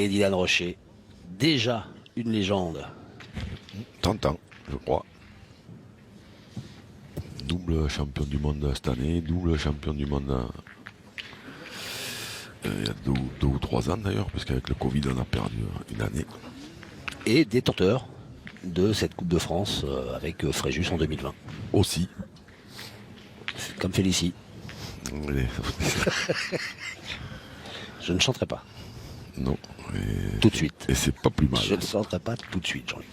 Et Dylan Rocher, déjà une légende. 30 ans, je crois. Double champion du monde cette année, double champion du monde il y a deux ou 3 ans d'ailleurs, parce qu'avec le Covid, on a perdu une année. Et détenteur de cette Coupe de France avec Fréjus en 2020. Aussi. Comme Félicie. Mais- Je ne chanterai pas. non. Tout de suite. Et c'est pas plus mal. Je ne chanterai pas tout de suite, Jean-Luc.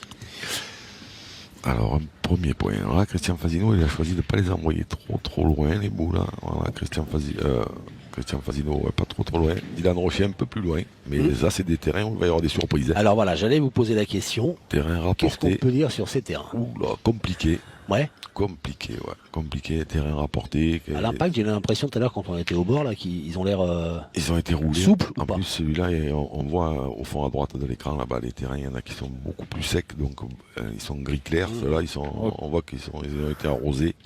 Alors, un premier point. Alors là, Christian Fasino, il a choisi de ne pas les envoyer trop loin, les bouts là. Voilà, Christian Fasino, ouais, pas trop loin. Dylan Rocher, un peu plus loin. Mais ça, c'est des terrains où il va y avoir des surprises. Hein. Alors voilà, j'allais vous poser la question. Terrain Qu'est-ce qu'on rapporté. peut dire sur ces terrains? Oula, compliqué. Ouais. Compliqué, terrain rapporté. À l'Impact, j'ai l'impression tout à l'heure quand on était au bord là qu'ils ont l'air Ils ont été roulés. souples ou En pas? plus, celui-là, on voit au fond à droite de l'écran, là-bas, les terrains, il y en a qui sont beaucoup plus secs, donc ils sont gris clair. Ceux-là, on voit qu'ils ont été arrosés.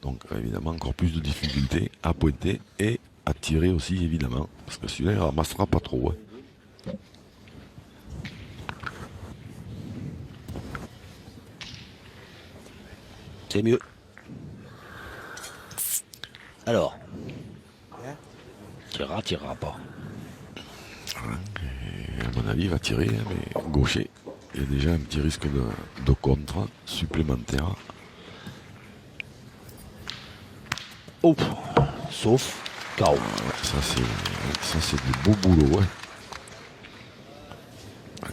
Donc, évidemment, encore plus de difficultés à pointer et à tirer aussi, évidemment. Parce que celui-là, il ramassera pas trop. Hein. C'est mieux. Alors. Tirera pas. Et à mon avis, il va tirer, hein, mais gaucher. Il y a déjà un petit risque de contre supplémentaire. Oh, sauf KO. Ouais, ça c'est du beau boulot. Ouais.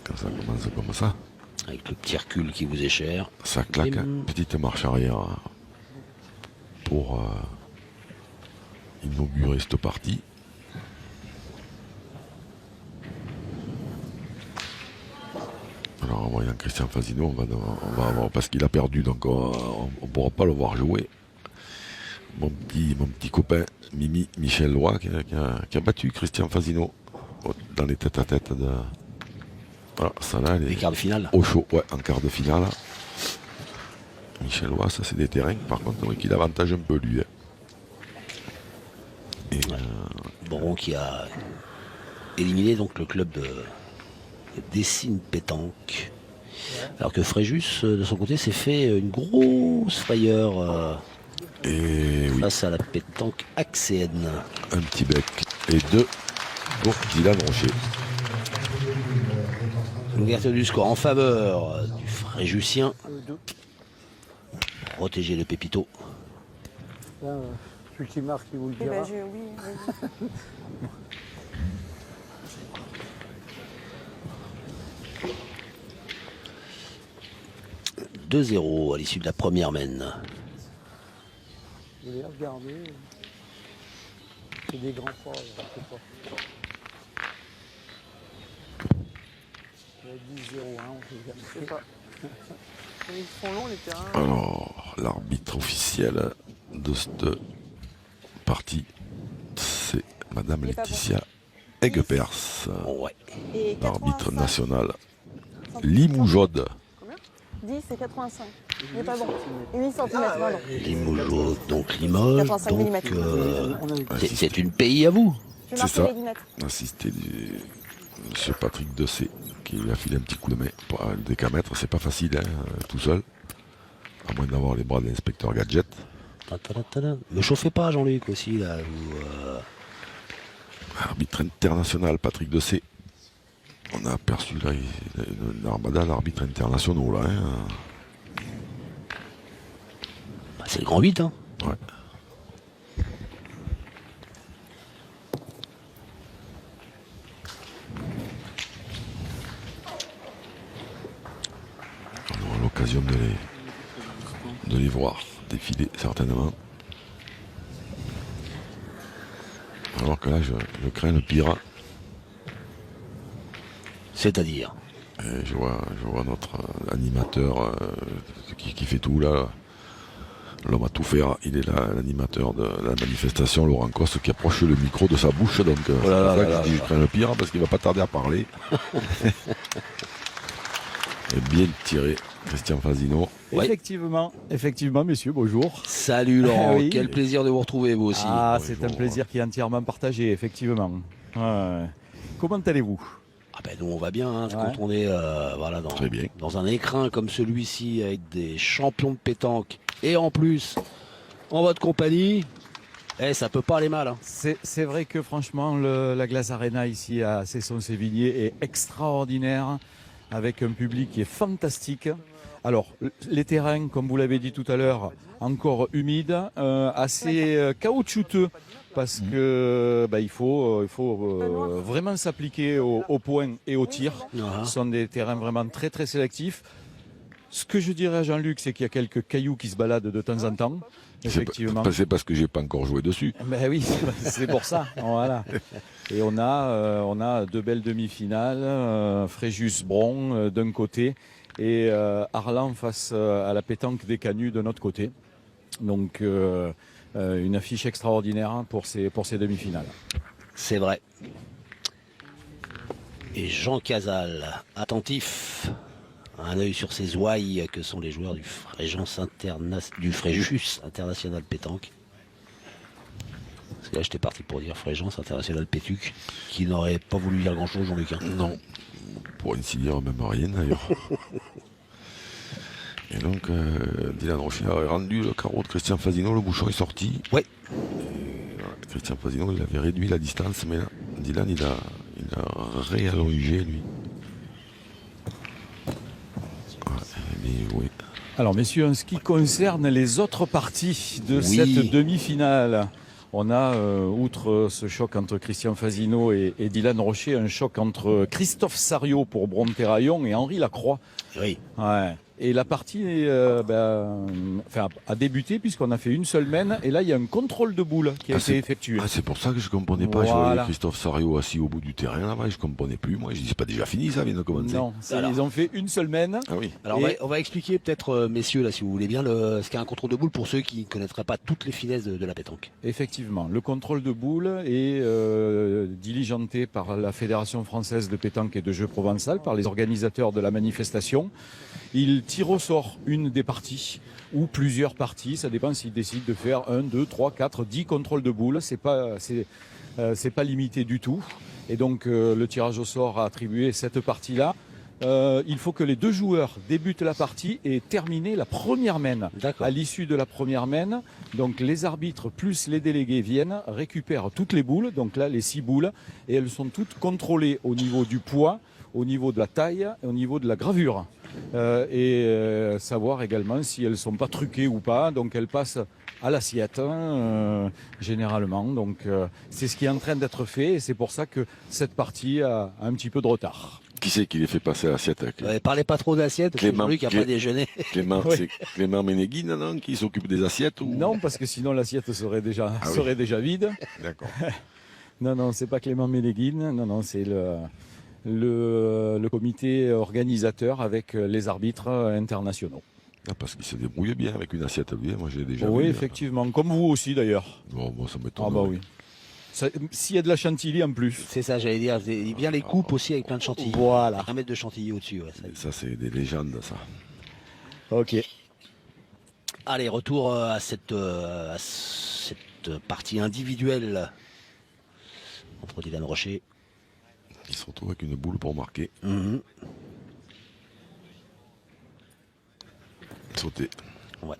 Quand ça commence comme ça. Avec le petit recul qui vous est cher. Ça claque, petite marche arrière pour inaugurer cette partie. Alors en voyant Christian Fasino, on va avoir, parce qu'il a perdu, donc on ne pourra pas le voir jouer. Mon petit copain Mimi Michel Loy qui a battu Christian Fasino dans les tête-à-tête de. Voilà, ça là, Les quarts de finale. Au chaud, ouais, en quart de finale. Michel Loy, ça c'est des terrains, par contre, oui, qu'il avantage un peu lui. Hein. Et, Boron qui a éliminé donc le club de Dessine Pétanque. Alors que Fréjus, de son côté, s'est fait une grosse frayeur et oui, face à la pétanque axéenne. un petit bec et 2 pour Dylan Rocher. L'ouverture du score en faveur du Fréjusien. Protéger le Pépito. Celui qui marque, il vous le Eh dira. ben, oui. 2-0 à l'issue de la première mène. Vous voulez regarder. C'est des grands pas, je sais pas. Il y a 10-0, on sait jamais. Je sais pas. Ils sont longs les terrains. Alors, l'arbitre officiel de cette partie, c'est Madame Il est pas Laetitia Aiguepers, Ouais. Et l'arbitre 85 national centimètres. Limoujod. Combien 10 et 85. Il n'est pas bon. Et 8 cm, pardon. Limoges, donc Limoges. 85 Donc, millimètres. c'est une pays à vous. Je vais C'est marquer ça. les guillemettes. Assisté du monsieur Patrick Dessé, qui lui a filé un petit coup de main pour le décamètre. C'est pas facile, hein, tout seul. À moins d'avoir les bras de l'inspecteur Gadget. Ne chauffez pas, Jean-Luc, aussi, là. Arbitre international, Patrick Dessé. On a aperçu là une armada d'arbitres internationaux là. Hein. C'est le grand 8, hein. Ouais. On aura l'occasion de les voir défiler certainement. Alors que là, je crains le pire. C'est-à-dire. Et je vois notre animateur qui fait tout là. L'homme à tout faire, il est là, l'animateur de la manifestation, Laurent Coste, qui approche le micro de sa bouche. Donc, Oh là là c'est pour ça là que je dis, je crains le pire parce qu'il va pas tarder à parler. Et bien tiré, Christian Fasino. Ouais. Effectivement, messieurs, bonjour. Salut Laurent, Oui. quel plaisir de vous retrouver vous aussi. Ah, Bonjour. c'est un plaisir qui est entièrement partagé, effectivement. Ouais. Comment allez-vous? Ah ben nous on va bien, hein, Ouais. quand on est voilà, Très bien. dans un écrin comme celui-ci avec des champions de pétanque et en plus en votre compagnie, ça peut pas aller mal. Hein. C'est vrai que franchement, la Glace Arena ici à Cesson-Sévigné est extraordinaire, avec un public qui est fantastique. Alors, les terrains, comme vous l'avez dit tout à l'heure, encore humides, assez caoutchouteux, parce que il faut vraiment s'appliquer au point et au tir. Ah. Ce sont des terrains vraiment très très sélectifs. Ce que je dirais à Jean-Luc, c'est qu'il y a quelques cailloux qui se baladent de temps en temps. Effectivement. C'est parce que j'ai pas encore joué dessus. Ben oui, c'est pour ça. Voilà. Et on a deux belles demi-finales, Fréjus-Bron d'un côté et Arlan face à la pétanque des Canuts de notre côté. Donc une affiche extraordinaire pour ces demi-finales. C'est vrai. Et Jean Casal, attentif, un œil sur ces ouailles que sont les joueurs du Fréjus International Pétanque. Parce que là j'étais parti pour dire Fréjus International Pétuc, qui n'aurait pas voulu dire grand chose, Jean-Luc. Hein. Non. Pour ainsi dire, même rien d'ailleurs. Et donc, Dylan Rocher a rendu le carreau de Christian Fasino, le bouchon est sorti. Oui. Christian Fasino, il avait réduit la distance, mais là, Dylan, il a réallongé, lui. Oui. Alors messieurs, en ce qui concerne les autres parties de Oui. cette demi-finale, on a, outre ce choc entre Christian Fasino et Dylan Rocher, un choc entre Christophe Sariot pour Bron-Terraillon et Henri Lacroix. Oui. Ouais. Et la partie a débuté puisqu'on a fait une seule mène et là il y a un contrôle de boule qui a été effectué. Ah, c'est pour ça que je comprenais pas. Je Voilà. voyais Christophe Sariot assis au bout du terrain là-bas, je comprenais plus. Moi, je dis c'est pas déjà fini, ça vient de commencer. Non, Alors. ils ont fait une seule mène. Ah oui. Alors Et- on va expliquer peut-être, messieurs, là, si vous voulez bien, ce qu'est un contrôle de boule pour ceux qui ne connaîtraient pas toutes les finesses de la pétanque. Effectivement, le contrôle de boule est diligenté par la Fédération française de pétanque et de jeux provençal, par les organisateurs de la manifestation. Il tire au sort une des parties ou plusieurs parties, ça dépend s'il décide de faire 1, 2, 3, 4, 10 contrôles de boule, c'est pas limité du tout. Et donc le tirage au sort a attribué cette partie-là. Il faut que les deux joueurs débutent la partie et terminer la première mène. D'accord. À l'issue de la première mène, donc les arbitres plus les délégués viennent, récupèrent toutes les boules, donc là les 6 boules, et elles sont toutes contrôlées au niveau du poids, au niveau de la taille, et au niveau de la gravure. Savoir également si elles ne sont pas truquées ou pas, donc elles passent à l'assiette généralement. Donc c'est ce qui est en train d'être fait et c'est pour ça que cette partie a un petit peu de retard. Qui c'est qui les fait passer à l'assiette? Parlez pas trop d'assiette, parce que Clément- Jean-Luc n'a pas déjeuné. Clément, Oui. c'est Clément Ménéguine, non, qui s'occupe des assiettes ou... Non, parce que sinon l'assiette serait déjà, Ah oui. serait déjà vide. D'accord. Non, c'est pas Clément Ménéguine, non, c'est le comité organisateur avec les arbitres internationaux. Ah, parce qu'il se débrouille bien avec une assiette, lui. Moi, j'ai déjà Oui, vu. effectivement, comme vous aussi d'ailleurs. Bon, moi, ça m'étonne. Ah bah oui. S'il y a de la chantilly en plus. C'est ça, j'allais dire. Il bien les coupes aussi avec plein de chantilly. Voilà. 1 mètre de chantilly au-dessus. Ouais, ça. Ça, c'est des légendes, ça. Ok. Allez, retour à cette partie individuelle entre Dylan Rocher. Il se retrouve avec une boule pour marquer. Mhm. Sauter. Ouais.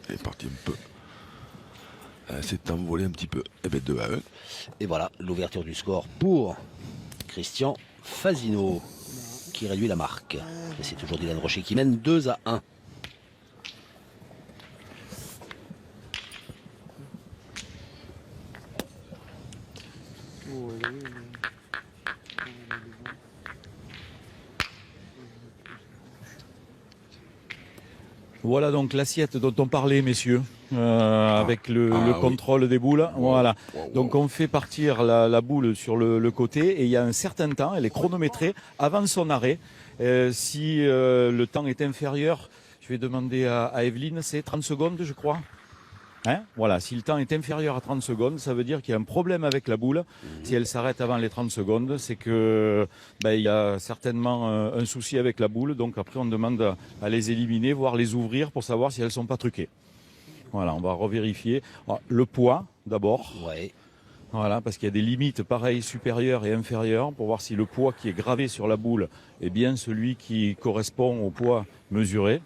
Elle est partie un peu. Elle s'est envolée un petit peu. Eh bien, 2-1. Et voilà, l'ouverture du score pour Christian Fasino, qui réduit la marque. Et c'est toujours Dylan Rocher qui mène 2-1. Oh, oui, oui. Voilà donc l'assiette dont on parlait, messieurs, avec le oui. contrôle des boules. Voilà. Wow. Donc on fait partir la boule sur le côté et il y a un certain temps, elle est chronométrée avant son arrêt. Si le temps est inférieur, je vais demander à Evelyne, c'est 30 secondes je crois. Hein, voilà, si le temps est inférieur à 30 secondes, ça veut dire qu'il y a un problème avec la boule. Si elle s'arrête avant les 30 secondes, c'est que il y a certainement un souci avec la boule. Donc après, on demande à les éliminer, voire les ouvrir pour savoir si elles sont pas truquées. Voilà, on va revérifier. Alors, le poids d'abord. Ouais. Voilà, parce qu'il y a des limites pareilles supérieures et inférieures pour voir si le poids qui est gravé sur la boule est bien celui qui correspond au poids mesuré.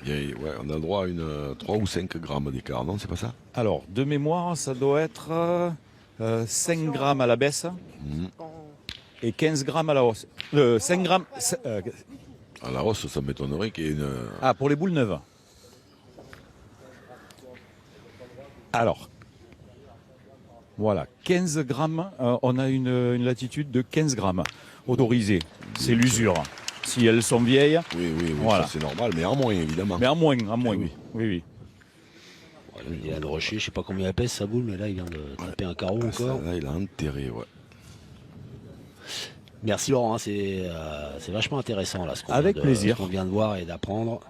Ouais, on a le droit à 3 ou 5 grammes d'écart, non, c'est pas ça? Alors, de mémoire, ça doit être 5 grammes à la baisse et 15 grammes à la hausse. 5 grammes... À la hausse, ça m'étonnerait qu'il y ait une... Ah, pour les boules neuves. Alors, voilà, 15 grammes, on a une latitude de 15 grammes autorisée. C'est l'usure. Si elles sont vieilles, Oui, voilà. ça c'est normal, mais en moins, évidemment. Mais en moins, oui. oui. Voilà, il a le rocher, je sais pas combien elle pèse sa boule, mais là il vient de taper un carreau encore. Là, il a enterré, ouais. Merci Laurent, hein, c'est vachement intéressant là, Avec plaisir. ce qu'on vient de voir et d'apprendre.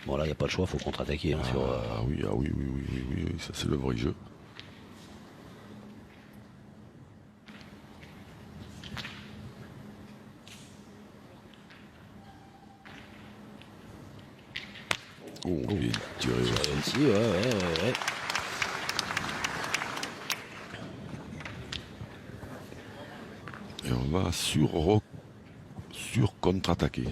Bon là il n'y a pas le choix, il faut contre-attaquer hein, sur. Ah oui, ça c'est le vrai jeu. Oh, bien tiré. Aussi, ouais. Et on va sur contre-attaquer.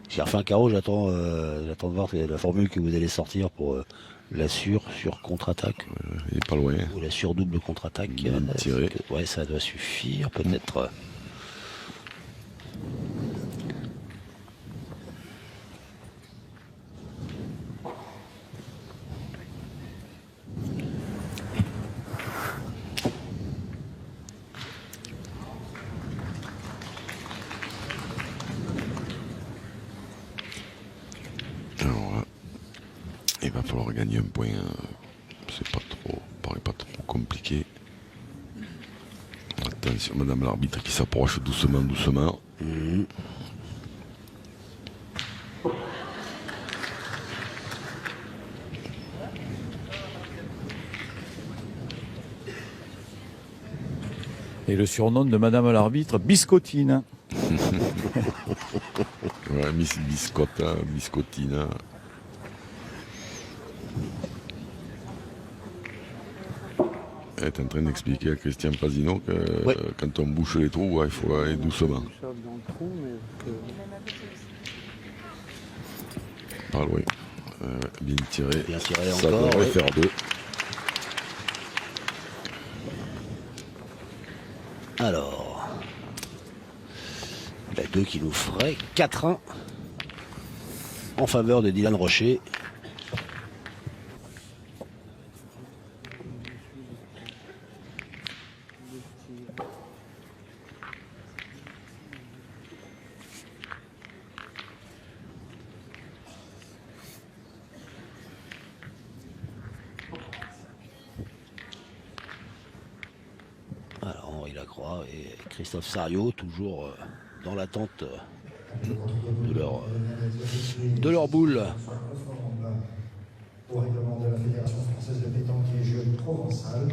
J'ai refait un carreau, j'attends de voir la formule que vous allez sortir pour la sur contre-attaque. Il est pas loin. Ou la sur double contre-attaque. Bien tiré. Ouais, ça doit suffire peut-être. Alors là, il va falloir gagner un point. C'est pas trop, paraît pas trop compliqué. Attention, madame l'arbitre qui s'approche doucement. Et le surnom de madame l'arbitre, Biscottine. Ouais, Miss Biscotta, Biscottina. Elle est en train d'expliquer à Christian Pasino que Ouais. quand on bouche les trous, il faut aller doucement. Choc dans le trou, mais Pas loin. Bien tiré. Bien tiré Ça encore, devrait ouais. faire 2. Alors, 2 qui nous ferait 4-1 en faveur de Dylan Rocher. Alors Henri Lacroix et Christophe Sario, toujours dans l'attente de leur boule. Au règlement de la Fédération française de pétanque et jeux provençal.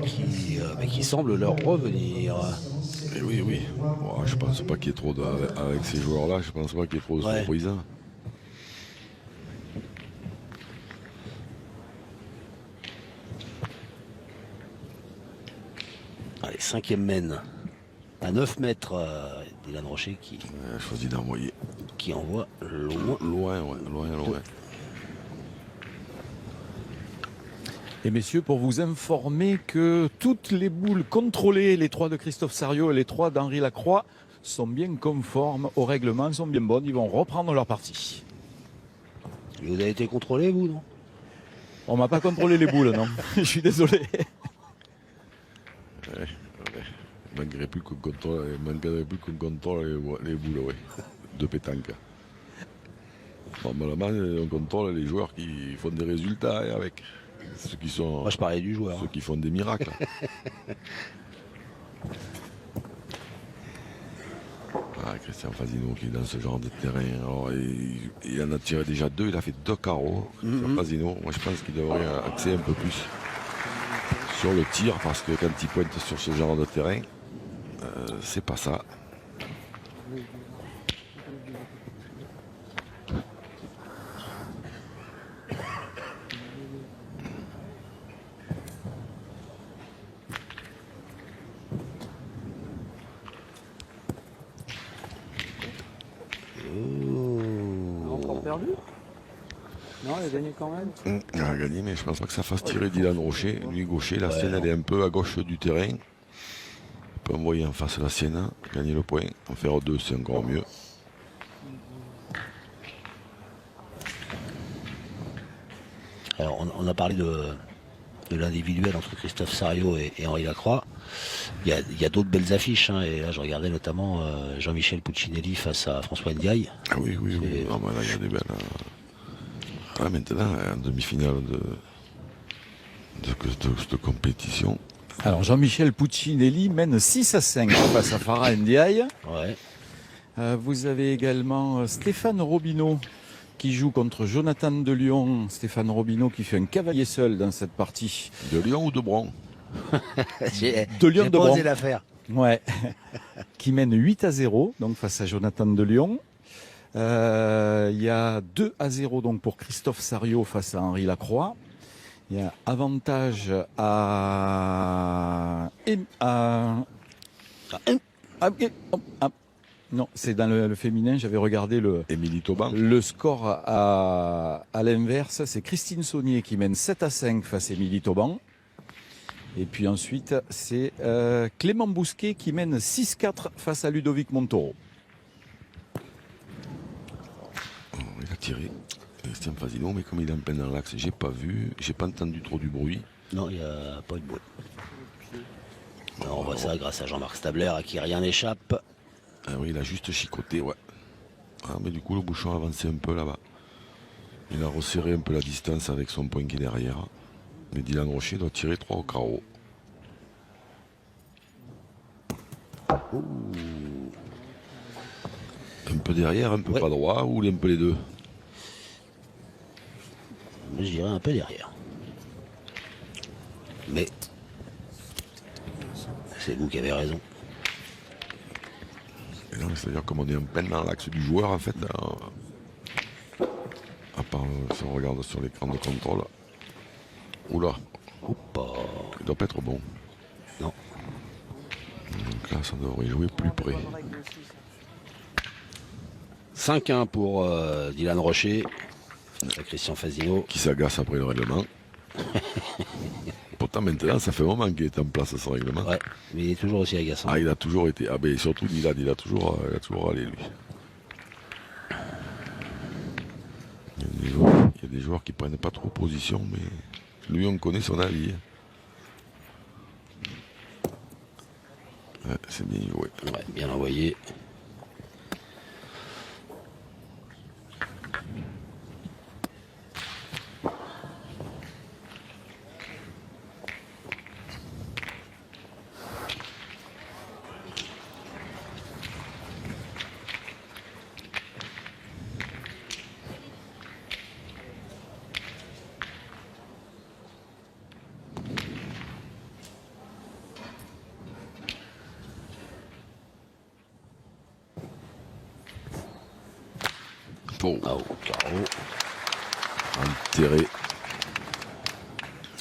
Qui semble leur revenir. Et oui. Bon, je pense pas qu'il y ait trop de... Avec ces joueurs-là, je pense pas qu'il y ait trop de Ouais. surprises. Allez, 5e mène. À 9 mètres, Dylan Rocher Choisis d'envoyer. qui envoie loin. Loin. Et messieurs, pour vous informer que toutes les boules contrôlées, les 3 de Christophe Sario et les 3 d'Henri Lacroix, sont bien conformes au règlement, sont bien bonnes. Ils vont reprendre leur partie. Vous avez été contrôlé, vous, non? On m'a pas contrôlé les boules, non. Je suis désolé. Il manquerait plus qu'on contrôle les boules, ouais, de pétanque. Normalement, on contrôle les joueurs qui font des résultats avec. Ceux qui sont. Moi, je parlais du joueur. Ceux qui font des miracles. Christian Pasino qui est dans ce genre de terrain. Alors, il en a tiré déjà 2, il a fait 2 carreaux. Christian Pasino, moi je pense qu'il devrait axer un peu plus sur le tir parce que quand il pointe sur ce genre de terrain, c'est pas ça. perdu? Non, il a gagné quand même. Il a gagné, mais je pense pas que ça fasse tirer Dylan Rocher. Lui, gaucher, la sienne, elle est un peu à gauche du terrain. Il peut envoyer en face la sienne, gagner le point. En faire 2, c'est encore mieux. Alors, on a parlé de l'individuel entre Christophe Sarriot et Henri Lacroix. Il y a d'autres belles affiches, hein, et là je regardais notamment Jean-Michel Puccinelli face à François Ndiaye. Ah oui. Ah, bah là, il y a des belles. Là, maintenant, en demi-finale de cette compétition. Alors Jean-Michel Puccinelli mène 6-5 face à Farah Ndiaye. Ouais. Vous avez également Stéphane Robineau qui joue contre Jonathan de Lyon. Stéphane Robineau qui fait un cavalier seul dans cette partie. De Lyon ou de Bron? De Lyon J'ai de pas Bron. osé la faire. Ouais. Qui mène 8-0 donc face à Jonathan de Lyon. Il y a 2-0 donc pour Christophe Sarriot face à Henri Lacroix. Il y a avantage non, c'est dans le féminin. J'avais regardé Émilie Tauban. le score à l'inverse. C'est Christine Saunier qui mène 7-5 face à Émilie Tauban. Et puis ensuite, c'est Clément Bousquet qui mène 6-4 face à Ludovic Montoro. Il a tiré Christian Fasino, mais comme il est en plein dans l'axe, j'ai pas vu, j'ai pas entendu trop du bruit. Non, il n'y a pas eu de bruit. Alors, on voit ça grâce à Jean-Marc Stabler à qui rien n'échappe. Ah oui, il a juste chicoté, ouais. Ah, mais du coup, le bouchon a avancé un peu là-bas. Il a resserré un peu la distance avec son point qui est derrière. Mais Dylan Rocher doit tirer 3 au carreau. Un peu derrière, un peu Ouais. pas droit, ou un peu les deux? Je dirais un peu derrière. Mais c'est vous qui avez raison. Et non, c'est-à-dire comme on est en peine dans l'axe du joueur, en fait, à part si on regarde sur l'écran de contrôle. Oula, Oupa. il doit pas être bon. Non. Donc là, ça devrait jouer plus près. 5-1 pour Dylan Rocher. À Christian Fasino. Qui s'agace après le règlement. Pourtant, maintenant, ça fait un moment qu'il est en place, ce règlement. Ouais, mais il est toujours aussi agaçant. Ah, il a toujours été. Ah, ben surtout, Dylan, il a toujours allé, lui. Il y a des joueurs qui prennent pas trop position, mais lui, on connaît son avis. Ouais, c'est bien joué. Ouais, bien envoyé. Bon, Ah, au carreau. enterré.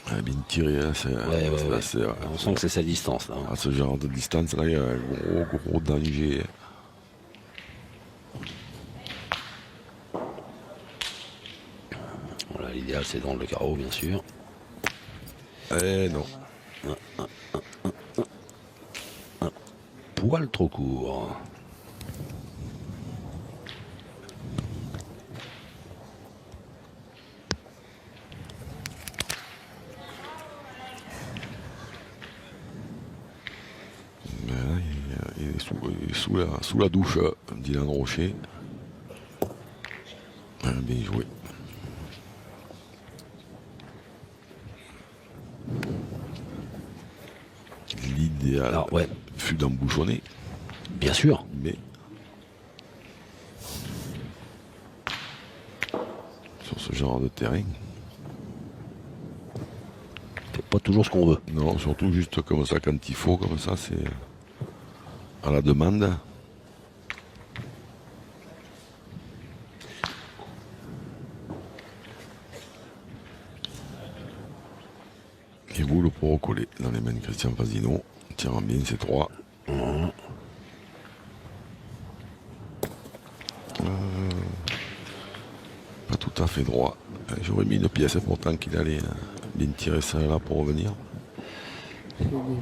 Ah, bien tiré, hein, c'est, Ouais, ouais, ouais. c'est- On sent que c'est sa distance là. à ce genre de distance, là, il y a un gros danger. Voilà, l'idéal c'est dans le carreau bien sûr. Eh non. Poil trop court. Mais là, il est sous la douche, Dylan Rocher. Bien joué. L'idéal Alors ouais, fut d'embouchonner, bien sûr. mais sur ce genre de terrain, C'est pas toujours ce qu'on veut. non, surtout juste comme ça, quand il faut, comme ça, c'est à la demande. Et vous, le pour recoller dans les mains de Christian Fasino, tirant bien ces 3. tout à fait droit. J'aurais mis une pièce pourtant qu'il allait bien tirer ça là pour revenir.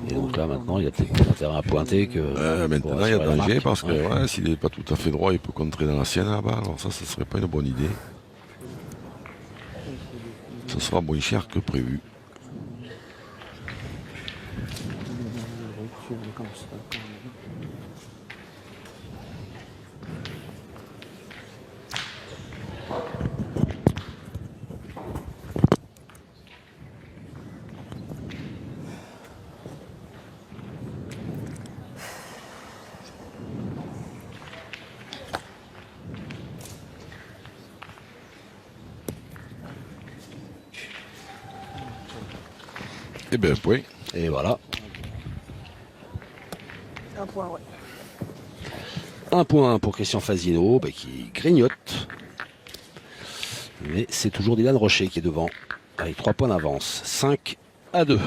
Et donc là maintenant il a peut-être intérêt à pointer que. Maintenant pour il y a assurer la danger marque. parce que Ouais. ouais, s'il n'est pas tout à fait droit, il peut contrer dans la sienne là-bas. Alors ça serait pas une bonne idée. Ce sera moins cher que prévu. Comme ça, quand même. Eh bien, point. Et voilà. Un point, ouais. Un point pour Christian Fasino qui grignote. Mais c'est toujours Dylan Rocher qui est devant. Avec 3 points d'avance. 5-2.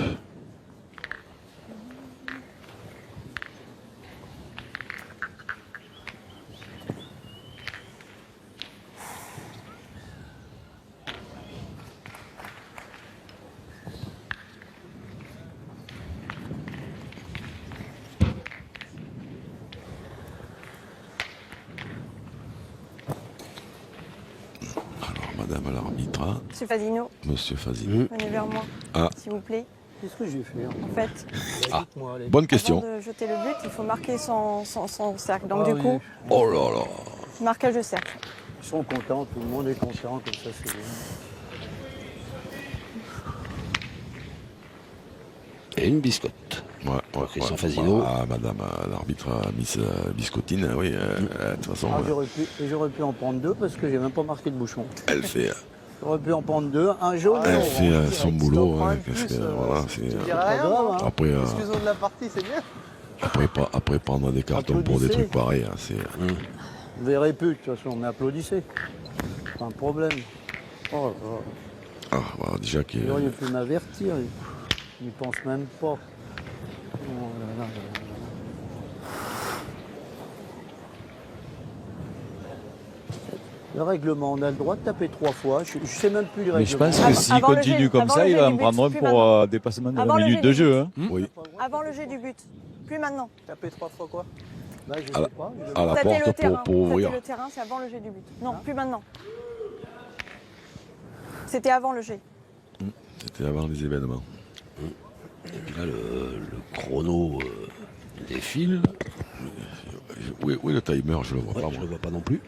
Alors, madame l'arbitre, Monsieur Fasino, monsieur Fazil. venez vers moi, Ah. s'il vous plaît. Qu'est-ce que j'ai fait En fait, Dites-moi, allez. Bonne question. avant de jeter le but, il faut marquer son cercle. Donc Ah du oui. coup, Oh là là. marquage de cercle. Ils sont contents, tout le monde est content, comme ça c'est bien. Et une biscotte. Ouais, Christian Fasino. Ah, madame l'arbitre, Miss Biscottine, oui. De toute façon, Ah, j'aurais pu en prendre 2 parce que j'ai même pas marqué de bouchon. elle fait, J'aurais pu en prendre 2, un jaune et elle un fait orange. son boulot. Hein, qu'est-ce que, voilà, c'est, C'est pas grave, hein. après, Excusons de la partie, c'est bien. après prendre des cartons pour des Applaudissez. trucs pareils, hein, c'est. Vous verrez plus, de toute façon, mais applaudissez. Pas un problème. Oh, oh. Ah, voilà, déjà qu'il Il aurait pu m'avertir, il n'y pense même pas. Oh là là là là. Le règlement, on a le droit de taper 3 fois. Je ne sais même plus le règlement. Mais je pense que Avant- s'il avant le continue jet- comme avant ça, le il jet va du en but, prendre un plus pour maintenant. dépassement de Avant la le minute jet de du jeu. Hein. Oui, Avant le jet du but. Plus maintenant. Taper 3 fois quoi? Bah, je À la- sais pas. à la Tâter le porte terrain. pour ouvrir. Tâter le terrain, c'est avant le jet du but. Non, plus maintenant. C'était avant le jet. c'était avant les événements. Et puis là le chrono défile. Où est le timer? Je le vois Ouais, pas, je moi. le vois pas non plus.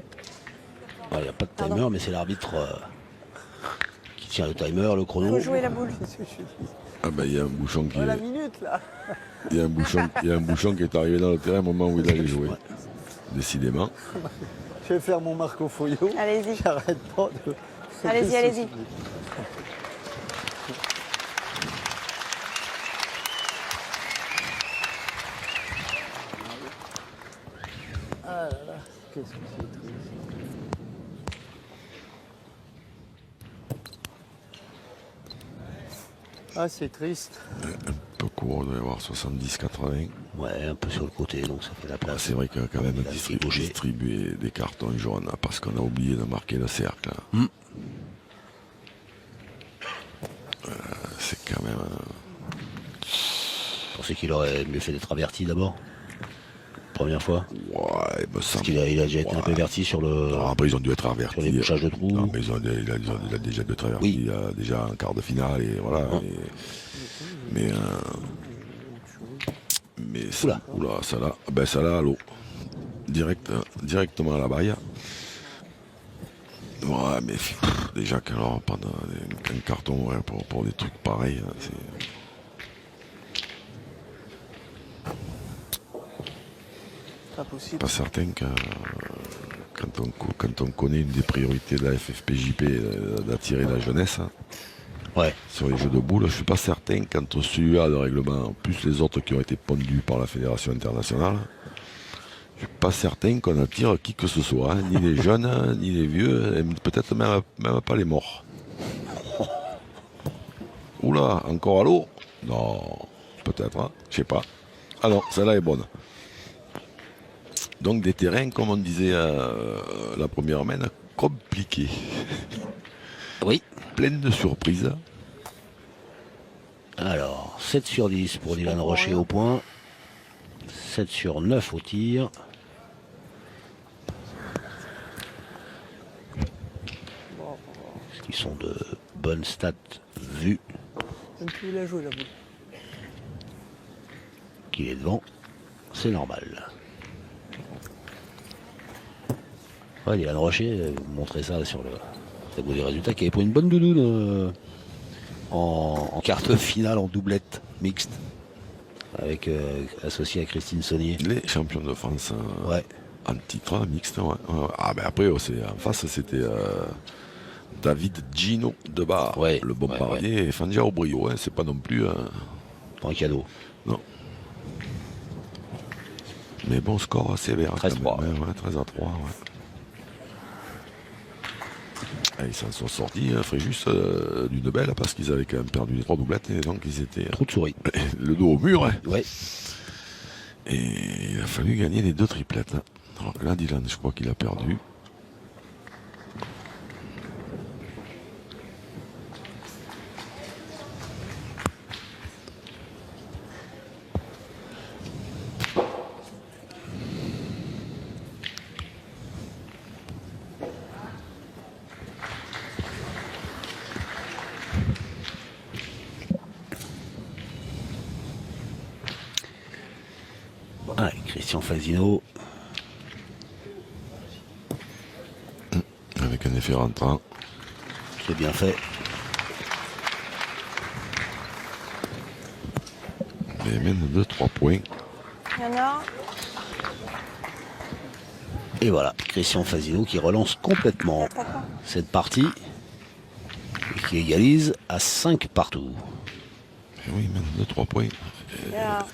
Il n'y a pas de timer, Pardon. mais c'est l'arbitre qui tient le timer, le Il chrono. faut jouer la boule. Ah ben, il y a un bouchon qui Oh, la est. minute là. Il y a un bouchon qui est arrivé dans le terrain au moment où il allait jouer. Décidément. Je vais faire mon Marco Foglio. Allez-y. J'arrête pas de. Allez-y, allez-y. Ah là là, qu'est-ce que c'est triste. Ah, c'est triste. Un peu court, il doit y avoir 70-80. Ouais, un peu sur le côté, donc ça fait la Ah, place. c'est vrai que quand même Il a tribouché. distribuer des cartons jaunes parce qu'on a oublié de marquer le cercle. C'est quand même. Vous pensez qu'il aurait mieux fait d'être averti d'abord? Première fois? Ouais, il me Parce semble. qu'il a déjà été un peu averti sur le. Alors après, ils ont dû être avertis. Sur les bouchages de trous. Non, mais il a déjà dû être averti. Oui. Il a déjà en quart de finale et voilà. Mais ça, oula, ça là, ben ça là, à l'eau. Directement à la baille. Ouais, mais déjà qu'alors, pendant un carton ouais, pour des trucs pareils, hein, c'est. Pas possible. Pas certain que quand on connaît une des priorités de la FFPJP d'attirer la jeunesse hein, Ouais. sur les jeux de boules, je suis pas certain quand celui-là de règlement, plus les autres qui ont été pondus par la Fédération internationale, je suis pas certain qu'on attire qui que ce soit, hein, ni les jeunes, ni les vieux, et peut-être même pas les morts. Oula, encore à l'eau? Non, peut-être, hein, je sais pas. Ah non, celle-là est bonne. Donc des terrains, comme on disait la première semaine, compliqués. Oui. Pleine de surprises. Alors, 7 sur 10 pour Dylan Rocher au point. 7 sur 9 au tir. Ce qui sont de bonnes stats vues Même plus la jouer la boule. qu'il est devant. C'est normal. Ouais, Dylan Rocher, vous montrez ça sur le tableau des résultats, qui avait pour une bonne doudoune en quart de finale en doublette mixte, avec associé à Christine Saunier. Les champions de France Ouais. en titre mixte. Ouais. Ah, mais après, en face, c'était David Gino Debar, Ouais, le bon ouais, parier, et Fandia Aubrio. C'est pas non plus. Pas un cadeau. Non. Mais bon score sévère. 13-3. Ouais, 13-3. Ouais. Et ils s'en sont sortis, Fréjus, d'une belle, parce qu'ils avaient quand même perdu les 3 doublettes, et donc ils étaient Trou de souris. le dos au mur. Hein. Ouais. Et il a fallu gagner les 2 triplettes. Hein. Alors là, Dylan, je crois qu'il a perdu. Ah, Christian Fasino. Avec un effet rentrant. C'est bien fait. Il mène de 3 points. Il y en a. Et voilà, Christian Fasino qui relance complètement cette partie et qui égalise à 5 partout. Et oui, il mène de 3 points. Il y a-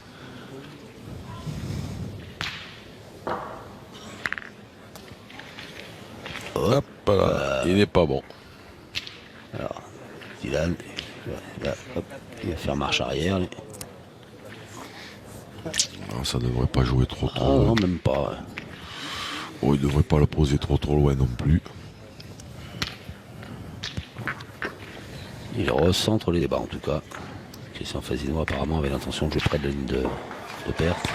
Hop, Hop là, il n'est pas bon. alors, Dylan, hop, il va faire marche arrière. lui. Alors, ça devrait pas jouer trop Ah loin. non, même pas. Oh, il devrait pas le poser trop loin non plus. Il recentre les débats en tout cas. Christian Fasino apparemment avait l'intention de jouer près de la ligne de perte.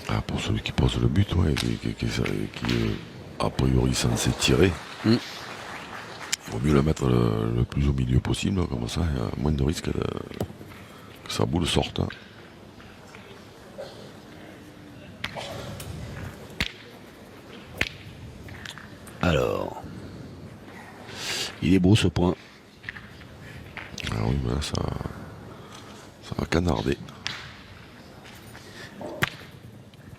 Ah, pour celui qui pose le but, ouais, qui est a priori censé tirer. Mm. Il vaut mieux le mettre le plus au milieu possible, comme ça, il y a moins de risque que sa boule sorte. Hein. Alors, il est beau ce point. Ah oui, ben là, ça va canarder.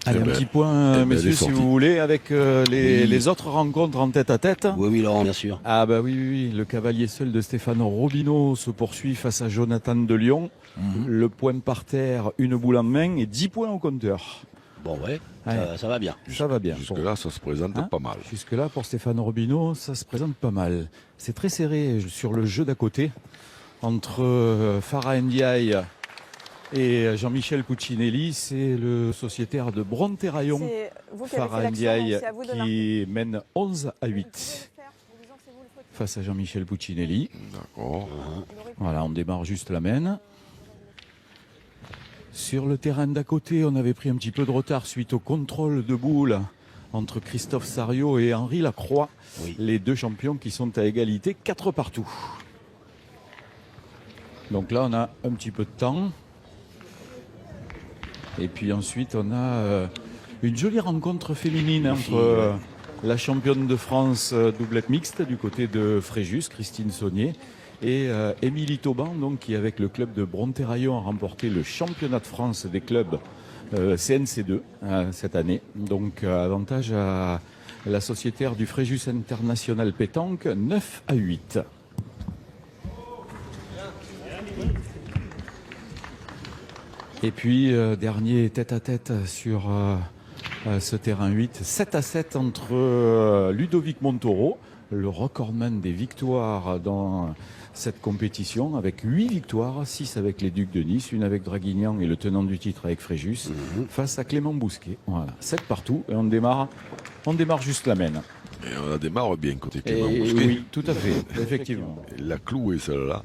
Allez, Eh un ben, petit point, elle messieurs, est si sortie. vous voulez, avec Oui. les autres rencontres en tête-à-tête. Oui, oui, Laurent, bien sûr. Ah bah oui, le cavalier seul de Stefano Robino se poursuit face à Jonathan de Lyon. Le point par terre, une boule en main et 10 points au compteur. Bon, ouais, Ouais. ça va bien. Ça va bien. Jusque-là, ça se présente Hein pas mal. Jusque-là, pour Stefano Robino, ça se présente pas mal. C'est très serré sur le jeu d'à côté, entre Farah Ndiaye et Jean-Michel Puccinelli. C'est le sociétaire de Bronterraillon, C'est vous qui avez fait Farah l'action, Ndiaye, donc c'est à vous de marquer. qui mène 11 à Vous 8 pouvez le faire en disant que c'est vous le fautif. face à Jean-Michel Puccinelli. D'accord. Voilà, on démarre juste la main. Sur le terrain d'à côté, on avait pris un petit peu de retard suite au contrôle de boule entre Christophe Sario et Henri Lacroix, Oui. les 2 champions qui sont à égalité, 4 partout. Donc là, on a un petit peu de temps. Et puis ensuite, on a une jolie rencontre féminine entre la championne de France doublette mixte du côté de Fréjus, Christine Saunier, et Émilie Tauban, donc, qui avec le club de Bronterraillon a remporté le championnat de France des clubs CNC2 cette année. Donc avantage à la sociétaire du Fréjus International Pétanque, 9 à 8. Et puis dernier tête-à-tête sur ce terrain 8. 7-7 entre Ludovic Montoro, le recordman des victoires dans cette compétition, avec 8 victoires, 6 avec les Ducs de Nice, une avec Draguignan et le tenant du titre avec Fréjus, face à Clément Bousquet. Voilà, 7 partout et on démarre juste la mène. Et on la démarre bien côté Clément Et Bousquet. oui, tout à fait, effectivement. Il l'a cloué celle-là.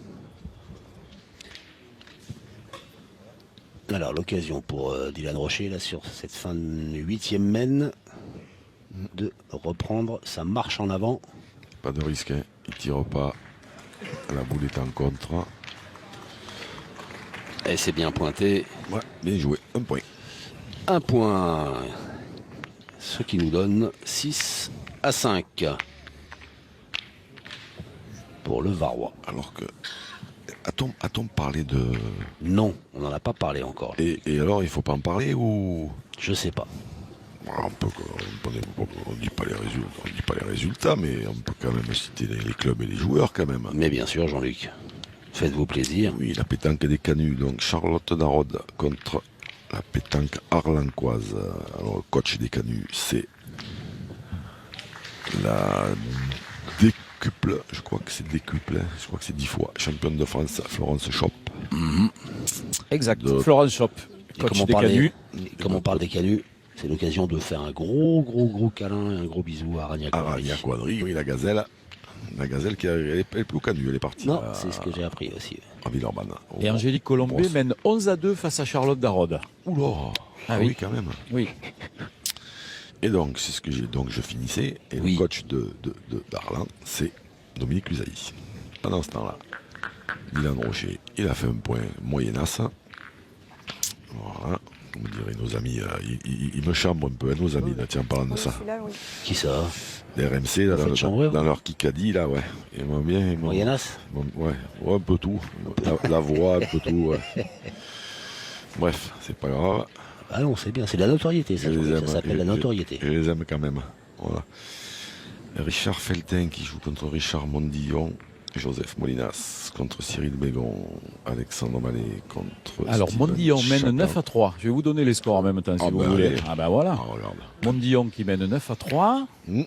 Alors l'occasion pour Dylan Rocher là sur cette fin de 8e mène de reprendre sa marche en avant. Pas de risque, hein. Il tire pas. La boule est en contre. Et c'est bien pointé. Ouais, bien joué. Un point. Un point. Ce qui nous donne 6-5 pour le Varois. Alors que. A-t-on parlé de. Non, on n'en a pas parlé encore. Et alors, il faut pas en parler ou. Je sais pas. On dit pas les résultats, mais on peut quand même citer les clubs et les joueurs quand même. Mais bien sûr, Jean-Luc, faites-vous plaisir. Oui, la pétanque des Canuts, donc Charlotte Darod contre la pétanque arlancoise. Alors, le coach des Canuts, c'est la décuple, je crois que c'est décuple, hein, je crois que c'est 10 fois, championne de France, Florence Schopp. Exact, De- Florence Schopp, Et coach comme on des parle Canuts. comme on parle des Canuts, c'est l'occasion de faire un gros câlin, un gros bisou à Aragna Quadri. Aragna Quadri, oui, la gazelle. La gazelle qui elle est plus au Canut, elle est partie Non, à, c'est ce que j'ai appris aussi. à Villeurbanne. Et Angélique Colombet mène 11-2 face à Charlotte Darod. Oula, Ah oui, oui. quand même. Oui. Et donc, c'est ce que j'ai. Donc, je finissais. Et Oui. le coach d'Arlan, c'est Dominique Lusaï. Pendant ce temps-là, Dylan Rocher, il a fait un point moyennasse. Voilà. Comme diraient nos amis, ils me chambrent un peu, hein, nos amis, là, tiens, en parlant de Oui, ça. celui-là, oui. Qui ça? Les RMC, là, Faites chambrer, dans leur Kikadi, là, ouais. Ils m'ont bien. Moyennas? Ouais, un peu tout. La voix, un peu tout, ouais. Bref, c'est pas grave. Ah non, c'est bien, c'est de la notoriété, ça, Je les Jean-Luc, aime. ça s'appelle la notoriété. Je les aime quand même. Voilà. Richard Feltin qui joue contre Richard Mondillon. Joseph Molinas contre Cyril Bégon. Alexandre Mallet contre. Alors, Steven Mondillon mène Chapin. 9-3. Je vais vous donner les scores en même temps si Ah vous bah, voulez. allez. Ah ben voilà. Ah, regarde. Mondillon qui mène 9-3. Hmm.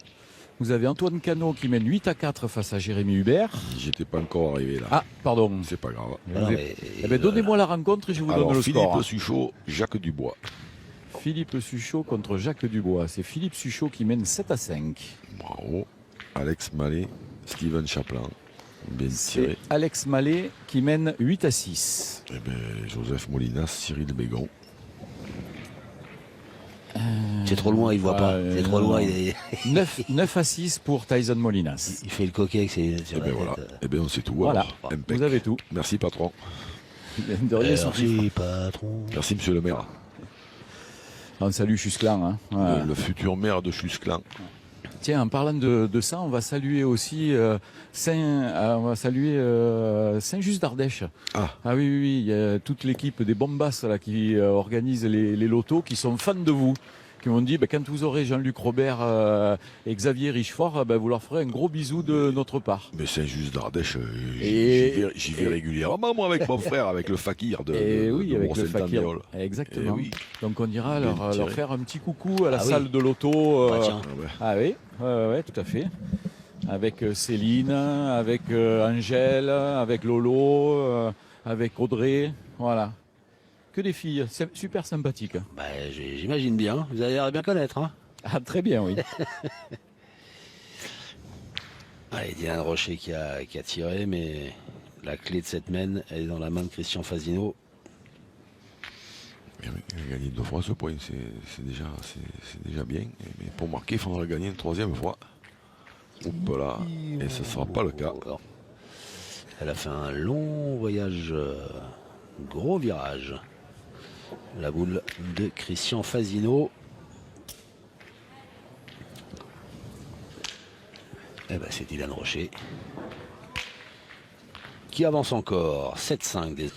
Vous avez Antoine Cano qui mène 8-4 face à Jérémy Hubert. J'étais pas encore arrivé là. Ah, pardon. C'est pas grave. Ah non, Vous mais- Eh ben, donnez-moi la rencontre et je vous Alors, donne le Philippe score. Suchot, Jacques Dubois. Philippe Suchot contre Jacques Dubois. C'est Philippe Suchot qui mène 7-5. Bravo. Alex Mallet, Steven Chaplin. Bien C'est tiré. Alex Mallet qui mène 8-6. Eh ben, Joseph Molinas, Cyril Bégon. C'est trop loin, il voit pas. Ouais, C'est trop non. loin, 9-6 pour Tyson Molinas. il fait le coquet avec ses sur Eh la ben tête. voilà. Eh ben on sait tout. Voilà, alors. Impec. vous avez tout. Merci patron. De rien, Sophie. Merci, patron. Merci monsieur le maire. On salue Chusclan. Hein. Voilà. Le futur maire de Chusclan. Tiens, en parlant de ça, on va saluer aussi Saint-Just d'Ardèche. Ah. Ah oui, oui, oui, il y a toute l'équipe des Bombas là, qui organise les lotos, qui sont fans de vous, qui m'ont dit quand vous aurez Jean-Luc Robert et Xavier Richefort, vous leur ferez un gros bisou de notre part. Mais c'est juste d'Ardèche. Et- J'y vais régulièrement, moi, avec mon frère, avec le fakir de, Et de, oui, de avec le fakir. Mont-Saint-Andéol. Exactement. Eh oui. Donc on ira Bien leur tiré. faire un petit coucou à la Ah oui. salle de loto. Bah, tiens. Ah ouais. Ah oui, ouais, tout à fait. Avec Céline, avec Angèle, avec Lolo, avec Audrey, voilà. Que des filles, c'est super sympathiques. Bah, j'imagine bien. Vous avez l'air de bien connaître. Hein. Ah, très bien, oui. Allez, Dylan Rocher qui a tiré, mais la clé de cette mène, elle est dans la main de Christian Fasino. Il a gagné 2 fois ce point, c'est déjà bien. Mais pour marquer, il faudra le gagner une 3e fois. Hop là. Et ce ne sera pas le cas. Alors, elle a fait un long voyage, gros virage. La boule de Christian Fasino. Eh ben, c'est Dylan Rocher qui avance encore. 7-5 des...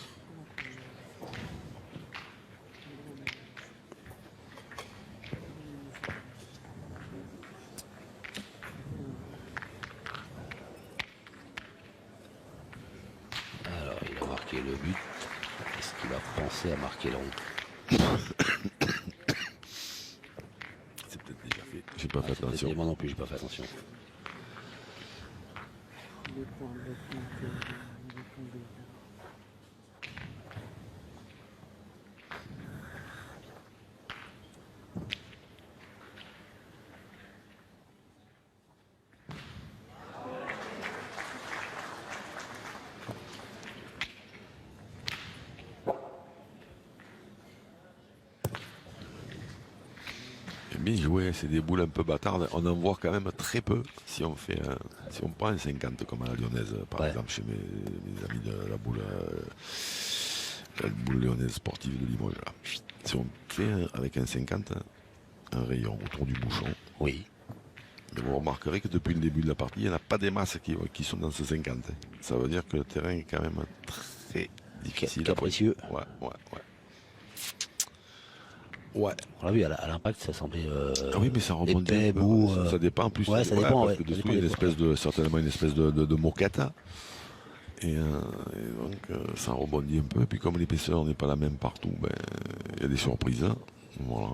Alors, il a marqué le but. Est-ce qu'il a pensé à marquer l'autre? pas fait attention. Moi non plus, j'ai pas fait attention. Bien joué, c'est des boules un peu bâtardes. On en voit quand même très peu si on prend un 50 comme à la lyonnaise, par exemple, chez mes amis de la boule lyonnaise sportive de Limoges. Là. Si on fait avec un 50, un rayon autour du bouchon, oui. Mais vous remarquerez que depuis le début de la partie, il n'y en a pas des masses qui sont dans ce 50. Ça veut dire que le terrain est quand même très difficile. Capricieux. Ouais. On l'a vu, à l'impact, ça semblait. Oui, mais ça rebondit. Épais, mou, ça dépend en plus. Ouais, ça dépend. Parce que dessous, il y a certainement une espèce de moquette. Et donc, ça rebondit un peu. Et puis, comme l'épaisseur n'est pas la même partout, il y a des surprises. Voilà.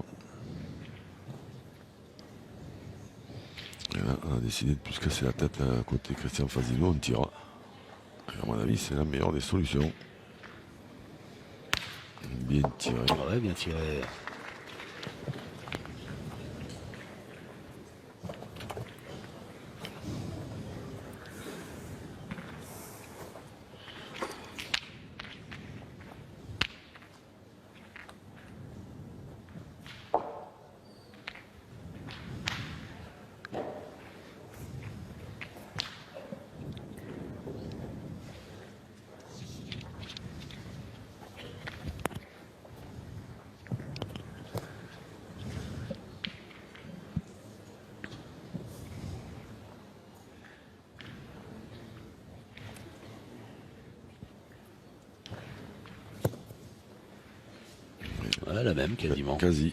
Et là, on a décidé de plus casser la tête à côté Christian Fazino, on tire. Et à mon avis, c'est la meilleure des solutions. Bien tiré. Ouais, bien tiré. Ouais, la même quasiment. Quasi.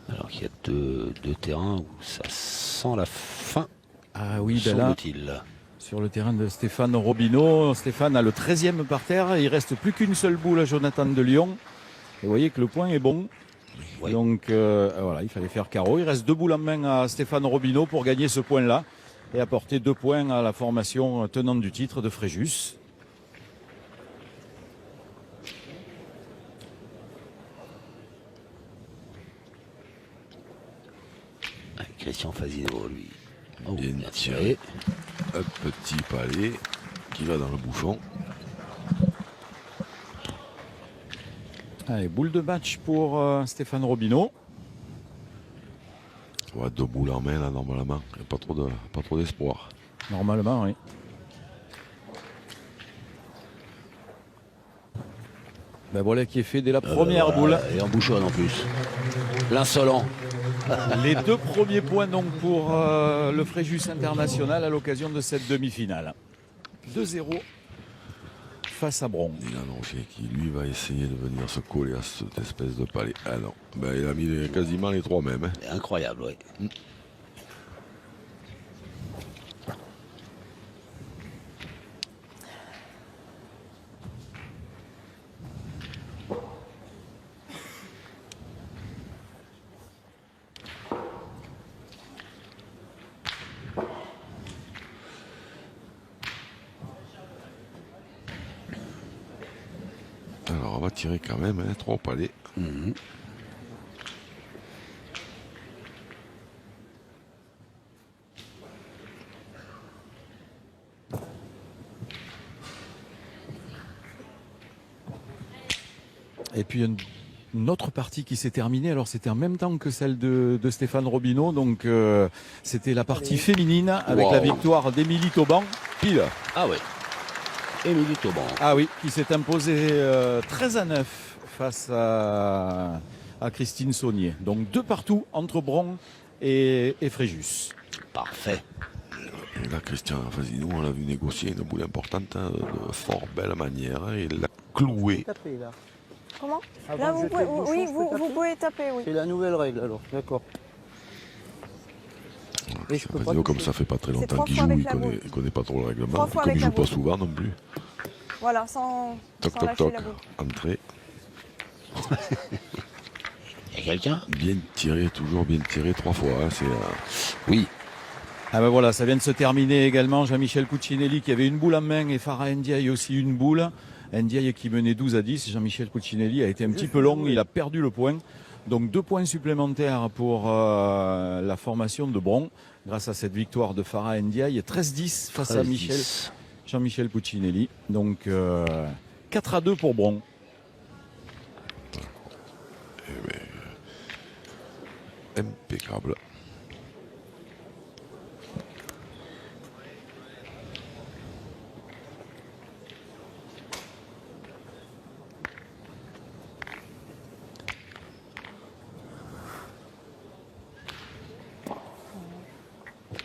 Alors qu'il y a deux terrains où ça sent la fin. Ah oui, ben là, semble-t-il. sur le terrain de Stéphane Robineau, Stéphane a le 13e par terre. Il reste plus qu'une seule boule à Jonathan de Lyon. Et vous voyez que le point est bon. Oui. Donc voilà, il fallait faire carreau. Il reste 2 boules en main à Stéphane Robineau pour gagner ce point-là et apporter 2 points à la formation tenante du titre de Fréjus. Christian Fazino, lui. Oh, Bien bien tiré. tiré. Un petit palais qui va dans le bouchon. Allez, boule de match pour Stéphane Robineau. Ouais, 2 boules en main là normalement. Il n'y a pas trop d'espoir. Normalement, oui. Ben voilà qui est fait dès la première boule. Et en bouchonne en plus. L'insolent. Les 2 premiers points donc pour le Fréjus International à l'occasion de cette demi-finale. 2-0 face à Bron. Dylan Rocher qui lui va essayer de venir se coller à cette espèce de palais. Ah non, il a mis quasiment les 3 mêmes. Hein. Incroyable, oui. Alors on va tirer quand même 3 palais. Et puis une autre partie qui s'est terminée. Alors c'était en même temps que celle de Stéphane Robineau. Donc c'était la partie féminine avec la victoire d'Émilie Tauban. Pile. Ah ouais. Émilie Tauban. Ah oui, qui s'est imposée 13-9 face à Christine Saunier. Donc 2 partout entre Bron et Fréjus. Parfait. Et là, Christian Fazino, on l'a vu négocier une boule importante de fort belle manière. Et il l'a cloué. Taper là. Comment Avant Là, de vous jeter pouvez, le bouchon, oui, je peux vous taper pouvez taper, oui. C'est la nouvelle règle alors, d'accord. Et je peux pas Fasino, comme toucher. ça fait pas très C'est longtemps 3 qu'il fois joue, avec il la connaît, boule. il connaît pas trop le 3 règlement. fois Comme avec il la joue pas boule. souvent non plus. Voilà, sans Toc, sans toc, lâcher toc. la boule. Entrée. Il y a quelqu'un? Toujours bien tiré 3 fois. Hein, c'est, Oui. Ah ben voilà, ça vient de se terminer également. Jean-Michel Cuccinelli qui avait une boule en main et Farah Ndiaye aussi une boule. Ndiaye qui menait 12-10. Jean-Michel Cuccinelli a été un petit peu long, il a perdu le point. Donc 2 points supplémentaires pour la formation de Bron grâce à cette victoire de Farah Ndiaye. 13-10 face à 13-10. Jean-Michel Cuccinelli. Donc 4-2 pour Bron. impeccable.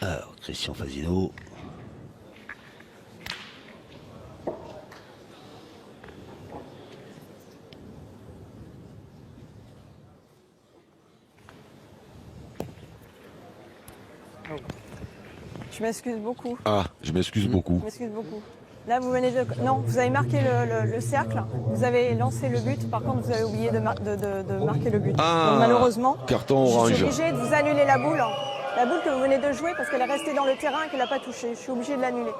Alors, Christian Fasino. Je m'excuse beaucoup. Ah, je m'excuse beaucoup. Je m'excuse beaucoup. Là, vous venez de... Non, vous avez marqué le cercle. Vous avez lancé le but. Par contre, vous avez oublié de marquer le but. Ah, Donc, malheureusement, carton je suis orange. obligée de vous annuler la boule. La boule que vous venez de jouer parce qu'elle est restée dans le terrain et qu'elle n'a pas touché. Je suis obligée de l'annuler.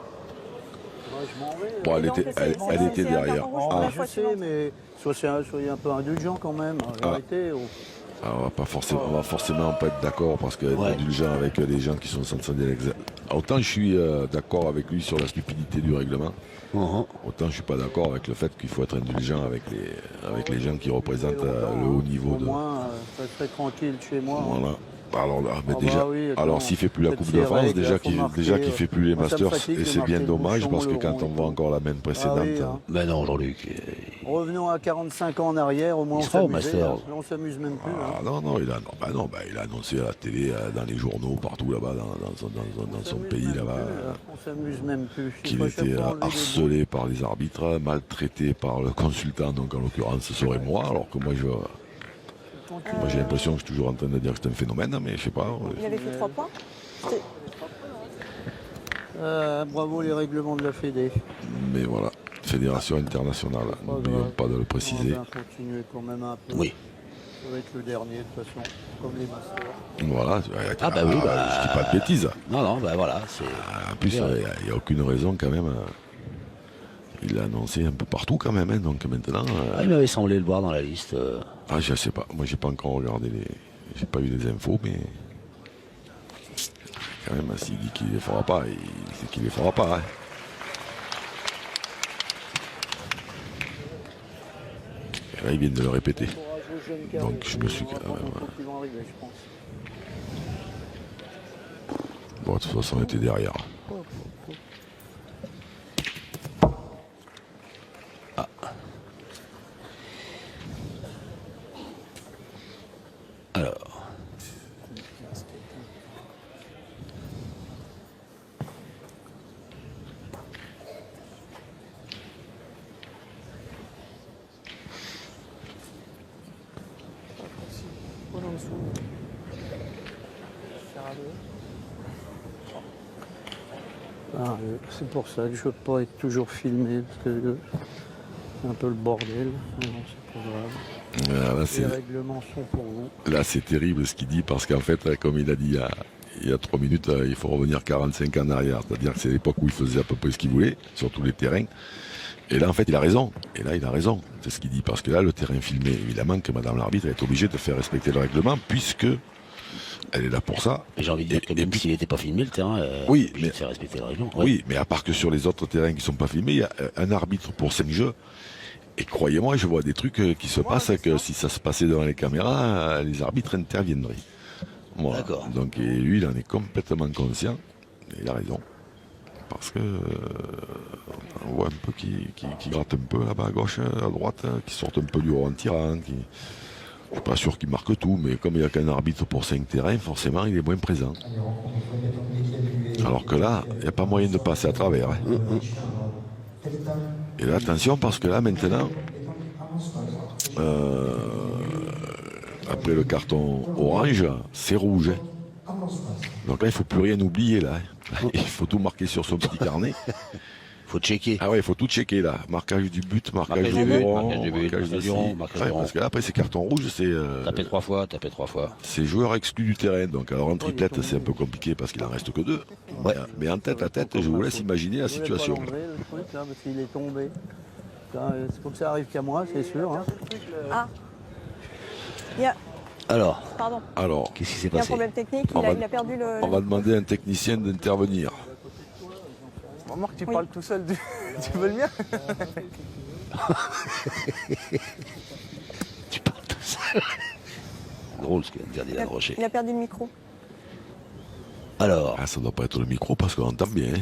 Je m'en vais. Bon, elle Et donc, était, c'est- elle, c'est- elle c'est était un carton derrière. rouge pour Ah, la Je fois sais, suivante. mais soyez un peu indulgent quand même. En vérité, on va forcément pas être d'accord parce que Ouais. indulgent avec les gens qui sont censés l'examen. Autant je suis d'accord avec lui sur la stupidité du règlement, autant je suis pas d'accord avec le fait qu'il faut être indulgent avec les gens qui représentent le haut niveau Au de. moins, ça serait tranquille chez moi. Voilà. Alors là, mais Ah déjà, bah oui, attends, alors s'il fait plus la cette Coupe de France, règle, déjà faut qu'il marquer, fait plus les moi, ça me Masters, fatigue et de c'est bien marquer le dommage bouchon, parce que le quand rond on et voit tout. encore la main précédente, Ah oui, hein. Ben non, Jean-Luc. Revenons à 45 ans en arrière, au moins Il on sera au s'amusait. Master. Là, on s'amuse même plus. ah non, il a annoncé à la télé, dans les journaux, partout là-bas, dans son s'amuse pays même là-bas. plus, là. On s'amuse même plus. Il Qu'il faut était chaque fois enlever des harcelé par les arbitres, maltraité par le consultant, donc en l'occurrence ce serait moi, alors que moi j'ai l'impression que je suis toujours en train de dire que c'est un phénomène, mais je sais pas. Il avait fait 3 points. C'était- bravo les règlements de la Fédé. Mais voilà, Fédération internationale, n'oublions pas de le On préciser. va continuer quand même un peu. Oui. Ça va être le dernier de toute façon, comme les Masters. Voilà, Ah bah oui, bah, je dis pas de bêtises. Non, ben voilà. C'est... En plus, il n'y a aucune raison quand même. Il l'a annoncé un peu partout quand même, hein, donc maintenant. Ah, il m'avait semblé le voir dans la liste. Ah, je sais pas. Moi, j'ai pas encore regardé j'ai pas eu les infos, mais quand même, s'il dit qu'il les fera pas, il sait qu'il les fera pas. Hein. Et là, ils viennent de le répéter. Donc, je me suis quand même. Ils vont arriver, je pense. Bon, de toute façon, on était derrière. Alors. Voilà en dessous. Faire à deux. C'est pour ça que je ne veux pas être toujours filmé, parce que c'est un peu le bordel. Mais bon, c'est pas grave. Là, Les règlements sont pour vous. là, c'est terrible ce qu'il dit, parce qu'en fait, comme il a dit il y a 3 minutes, il faut revenir 45 ans en arrière. C'est-à-dire que c'est l'époque où il faisait à peu près ce qu'il voulait, sur tous les terrains. Et là, en fait, il a raison. Et là, il a raison. C'est ce qu'il dit. Parce que là, le terrain filmé, évidemment que Madame l'arbitre est obligée de faire respecter le règlement, puisque elle est là pour ça. Et j'ai envie de dire que même s'il n'était pas filmé, le terrain, Oui, mais mais- faire respecter le règlement. Oui, mais à part que sur les autres terrains qui ne sont pas filmés, il y a un arbitre pour 5 jeux. Et croyez-moi, je vois des trucs qui se passent que si ça se passait devant les caméras, les arbitres interviendraient. Voilà. D'accord. Donc, et lui, il en est complètement conscient. Et il a raison. Parce que on voit un peu qui gratte un peu là-bas à gauche, à droite, qui sortent un peu du rond en tirant. Je suis pas sûr qu'il marque tout, mais comme il n'y a qu'un arbitre pour 5 terrains, forcément, il est moins présent. Alors que là, il n'y a pas moyen de passer à travers. Hein. Et là, attention, parce que là, maintenant, après le carton orange, c'est rouge. Hein. Donc là, il ne faut plus rien oublier là. Il faut tout marquer sur son petit carnet. Faut checker. Ah ouais, il faut tout checker là. Marquage du but, marquage Marquage du du but, rond, marquage du but, marquage marquage de du rond, ci. marquage Ouais, du rond. parce que là, après, c'est carton rouge, c'est Taper 3 fois, taper 3 fois. c'est joueur exclu du terrain. Donc alors en triplette, c'est un peu compliqué parce qu'il en reste que 2. Ouais. Mais en tête à tête, je vous laisse imaginer la Je voulais situation. pas l'enlever, le truc, là, parce qu'il est tombé. Il faut que ça arrive qu'à moi, c'est sûr. Hein. Ah. Il y a, Alors, pardon, Alors, qu'est-ce qui s'est il y a un passé? problème technique, On va- il a perdu le... on va demander à un technicien d'intervenir. Remarque, tu Oui. parles tout seul. Tu veux le mien? Tu parles tout seul. Drôle ce que vient de dire Dylan Rocher. Il a perdu le micro. Alors, Ah, ça doit pas être le micro parce qu'on entend bien. Hein.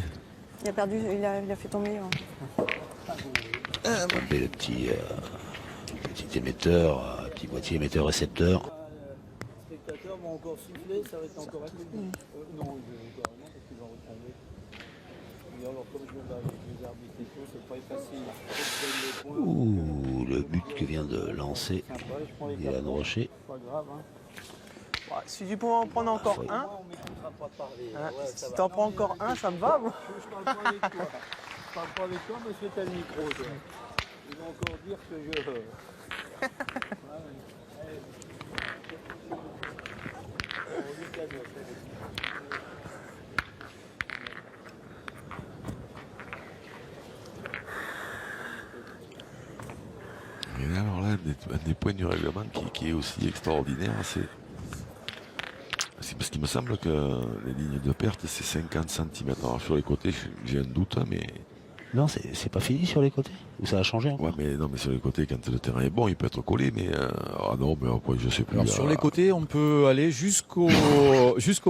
Il a perdu, il a fait tomber. tomber le petit émetteur, petit boîtier émetteur récepteur. Les spectateurs vont encore siffler, ça va être encore assez vite. Non, ils vont carrément parce qu'ils vont retomber. Et alors, comme je vais avec les arbitres et tout, c'est pas facile. Ouh, le but que vient de lancer Sympa, je prends les Dylan cartons, Rocher. c'est pas grave. Hein. Ouais, si tu pouvais en prendre encore Ouais. un, On m'écoutera pas parler. hein, Ouais, ça si va. t'en prends encore un, ça me va. Moi. Je parle pas avec toi. Je parle pas avec toi parce que t'as le micro, toi. Ils vont encore dire que je... Et alors là, un des points du règlement qui est aussi extraordinaire, c'est parce qu'il me semble que les lignes de perte, c'est 50 cm. Alors sur les côtés, j'ai un doute, hein, mais Non, c'est pas fini sur les côtés? Ou ça a changé encore? ouais, mais non, mais sur les côtés, quand le terrain est bon, il peut être collé, mais ah non, mais après, je sais plus. Alors sur les côtés, on peut aller jusqu'au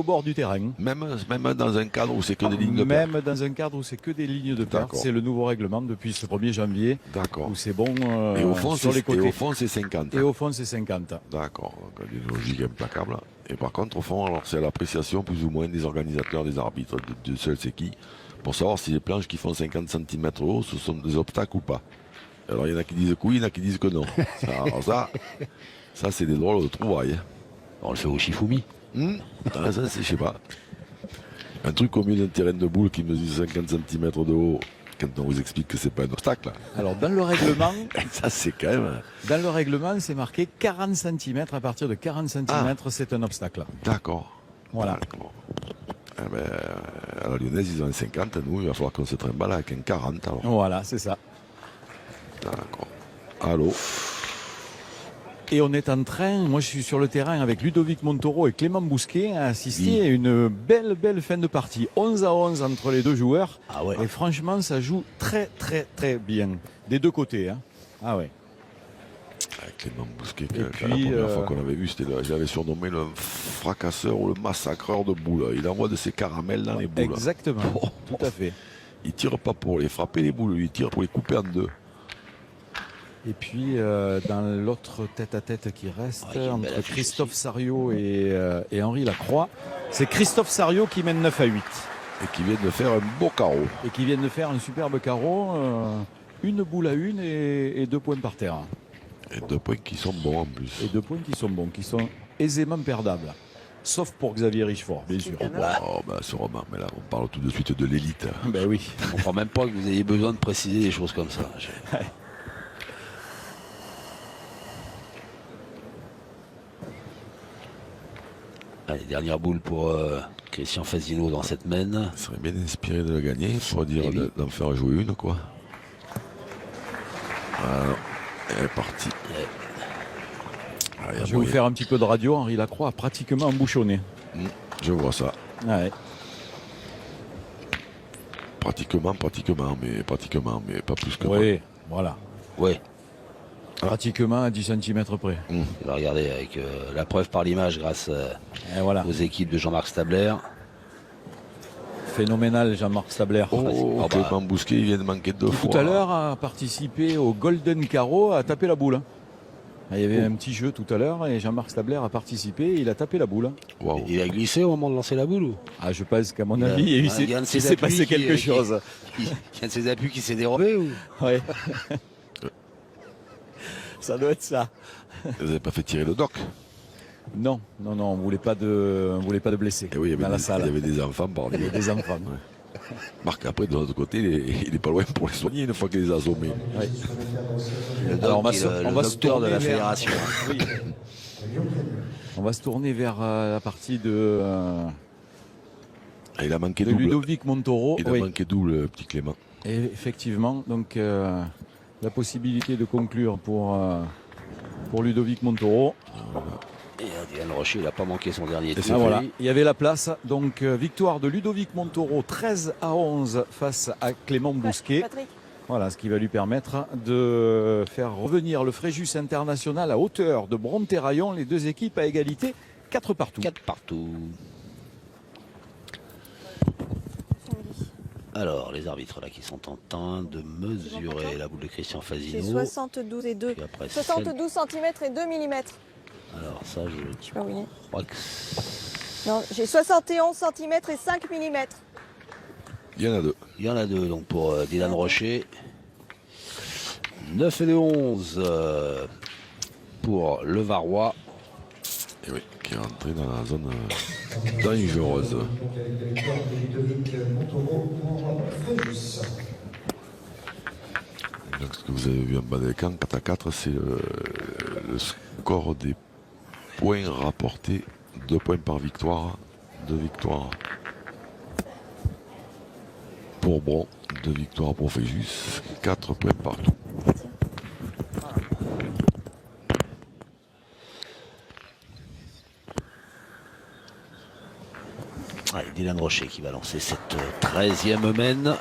bord du terrain. Même dans un cadre où c'est que des lignes de perte. Même dans un cadre où c'est que des lignes de perte. D'accord. C'est le nouveau règlement depuis ce 1er janvier D'accord. où c'est bon Et au fond, sur les c'est côtés. au fond, c'est 50. Et au fond, c'est 50. D'accord, donc une logique implacable. Et par contre, au fond, alors c'est à l'appréciation plus ou moins des organisateurs, des arbitres, de seul c'est qui, pour savoir si les planches qui font 50 cm haut, ce sont des obstacles ou pas. Alors il y en a qui disent que oui, il y en a qui disent que non. Alors ça c'est des drôles de trouvailles. Hein. On le fait au Shifumi. Ah, ça, c'est, je sais pas. Un truc au milieu d'un terrain de boule qui mesure 50 cm de haut, quand on vous explique que c'est pas un obstacle, Alors dans le règlement, ça c'est quand même... c'est marqué 40 cm. À partir de 40 cm, c'est un obstacle. D'accord. Voilà. D'accord. Eh ben, à la Lyonnaise, ils ont un 50, nous, il va falloir qu'on se trimballe avec un 40 alors. Voilà, c'est ça. D'accord. Allô. Et on est en train, moi je suis sur le terrain avec Ludovic Montoro et Clément Bousquet à assister à une belle fin de partie. 11-11 entre les deux joueurs. Ah ouais. Et franchement, ça joue très bien. Des deux côtés. Hein. Ah ouais. Avec Clément Bousquet, Et la puis, première fois qu'on avait vu, je l'avais surnommé le fracasseur ou le massacreur de boules. Il envoie de ses caramels dans les boules. Exactement. Oh, Tout à fait. Il tire pas pour les frapper les boules, il tire pour les couper en deux. Et puis dans l'autre tête-à-tête qui reste qui est une belle entre affiche Christophe aussi. Sariot et Henri Lacroix, c'est Christophe Sariot qui mène 9-8 Et qui vient de faire un beau carreau. et qui vient de faire un superbe carreau, une boule à une et 2 points par terre. Et 2 points qui sont bons en plus. Et 2 points qui sont bons, qui sont aisément perdables. Sauf pour Xavier Richefort, bien sûr. Oh, bah, ce roman, mais là, on parle tout de suite de l'élite. Ben oui. Je comprends même pas que vous ayez besoin de préciser des choses comme ça. Allez, dernière boule pour Christian Fazino dans cette mène. Il serait bien inspiré de le gagner, pour dire Eh oui. d'en faire jouer une, quoi. Voilà, elle est partie. Ah, il y a Je vais vous moyen. faire un petit peu de radio. Henri Lacroix a pratiquement embouchonné. Je vois ça. Ouais. Pratiquement, mais pas plus que moi. Oui, voilà. Ouais, Pratiquement à 10 cm près. on va regarder avec la preuve par l'image grâce Et voilà. aux équipes de Jean-Marc Stabler. Phénoménal Jean-Marc Stabler. Oh, bah. Clément Bousquet, il vient de manquer 2 fois. Tout à l'heure a participé au Golden Carreau, a tapé la boule. Il y avait un petit jeu tout à l'heure et Jean-Marc Stabler a participé, il a tapé la boule. Waouh. Il a glissé au moment de lancer la boule ou Ah, je pense qu'à mon Il y a- avis, il il y a s'est un de ses il s'est appuis passé qui- quelque qui- chose. Il y a un de ses appuis qui s'est dérobé ou Ouais. Ça doit être ça. Vous n'avez pas fait tirer le doc? Non, on voulait pas de blessés Et oui, il y avait dans la des, salle. il y avait des enfants, Il y bordel. avait des enfants. Marc, après, de l'autre côté, il est pas loin pour les soigner une fois qu'il les a assommés. Ouais. Le Alors, on va doc, se- le on va se docteur de la tourner vers- fédération. Oui. On va se tourner vers la partie de Ah, il a manqué de double. Ludovic Montoro. Il a Oui. manqué double, le petit Clément. Et effectivement, donc la possibilité de conclure pour Ludovic Montoro. Et Dylan Rocher, il n'a pas manqué son dernier c'est tir. Ah, voilà, il y avait la place. Donc victoire de Ludovic Montoro 13-11 face à Clément Bousquet. Patrick, Voilà, ce qui va lui permettre de faire revenir le Fréjus International à hauteur de Bronterraillon, les deux équipes à égalité, 4 partout. 4 partout. Alors, les arbitres là qui sont en train de mesurer la boule de Christian j'ai Fasino. 72 et 2. Puis après, 72 cm et 2 mm. Alors ça, Je sais pas où il est. je crois que Non, j'ai 71 cm et 5 mm. Il y en a deux. il y en a deux donc pour Dylan Rocher. 9 et de 11 pour le Varois. Et oui, qui est rentré dans la zone dangereuse. Donc avec la victoire de Ludovic Montoro pour Fréjus. Donc, ce que vous avez vu en bas de l'écran, 4 à 4, c'est le score des points rapportés. 2 points par victoire, 2 victoires pour Bron, 2 victoires pour Fréjus, 4 points partout. Allez, Dylan Rocher qui va lancer cette 13e mène.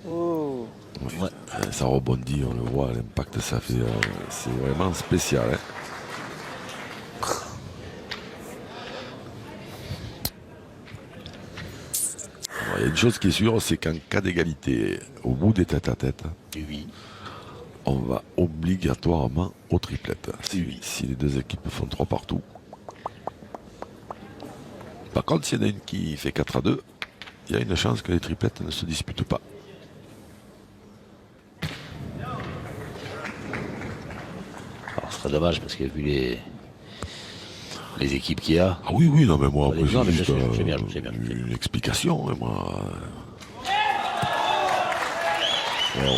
Oh. Ouais. Ça rebondit, on le voit, l'impact ça fait, c'est vraiment spécial. Hein. Alors, il y a une chose qui est sûre, c'est qu'en cas d'égalité, au bout des tête-à-tête, Oui. on va obligatoirement aux triplettes. Oui. Si les deux équipes font 3 partout. Par contre, s'il y en a une qui fait 4 à 2, il y a une chance que les triplettes ne se disputent pas. Alors, ce serait dommage parce que vu les équipes qu'il y a. Ah oui, oui, non, mais moi, après, Non, mais c'est je juste sais bien, je sais bien. une explication. Hein, moi. Oh.